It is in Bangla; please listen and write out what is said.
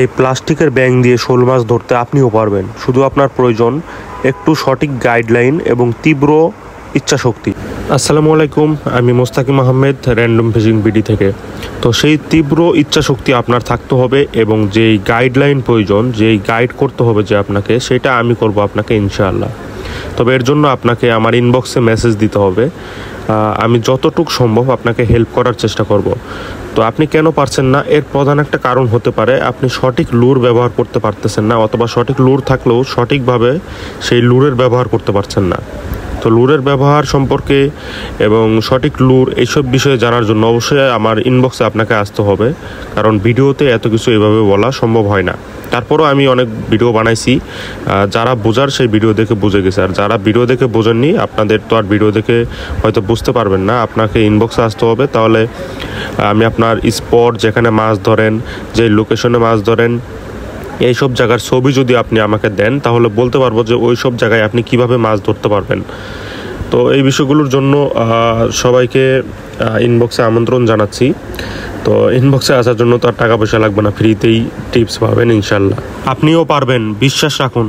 এই প্লাস্টিকের ব্যাঙ দিয়ে শোল মাছ ধরতে আপনিও পারবেন। শুধু আপনার প্রয়োজন একটু সঠিক গাইডলাইন এবং তীব্র ইচ্ছাশক্তি। আসসালামু আলাইকুম, আমি Mostakim Ahmed, random fishing BD থেকে। তো সেই তীব্র ইচ্ছাশক্তি আপনার থাকতে হবে এবং যেই গাইডলাইন প্রয়োজন, যেই গাইড করতে হবে যে আপনাকে, সেটা আমি করব আপনাকে ইনশাআল্লাহ। তবে এর জন্য আপনাকে আমার ইনবক্সে মেসেজ দিতে হবে। আমি যতটুকু সম্ভব আপনাকে হেল্প করার চেষ্টা করব। তো আপনি কেন পারছেন না, এর প্রধান একটা কারণ হতে পারে আপনি সঠিক লুর ব্যবহার করতে পারতেছেন না, অথবা সঠিক লুর থাকলেও সঠিকভাবে সেই লুরের ব্যবহার করতে পারছেন না। তো লুরের ব্যবহার সম্পর্কে এবং সঠিক লুর এইসব বিষয়ে জানার জন্য অবশ্যই আমার ইনবক্সে আপনাকে আসতে হবে, কারণ ভিডিওতে এত কিছু এভাবে বলা সম্ভব হয় না। তারপরও আমি অনেক ভিডিও বানাইছি, যারা বোঝার সেই ভিডিও দেখে বুঝে গেছে, আর যারা ভিডিও দেখে বোঝেননি আপনাদের তো আর ভিডিও দেখে হয়তো বুঝতে পারবেন না। আপনাকে ইনবক্সে আসতে হবে, তাহলে আমি আপনার স্পট, যেখানে মাছ ধরেন, যে লোকেশনে মাছ ধরেন, এইসব জায়গার ছবি যদি আপনি আমাকে দেন, তাহলে বলতে পারবো যে ওই সব জায়গায় আপনি কিভাবে মাছ ধরতে পারবেন। তো এই বিষয়গুলোর জন্য সবাইকে ইনবক্সে আমন্ত্রণ জানাচ্ছি। তো ইনবক্সে আসার জন্য তো আর টাকা পয়সা লাগবে না, ফ্রিতেই টিপস পাবেন ইনশাল্লাহ। আপনিও পারবেন, বিশ্বাস রাখুন।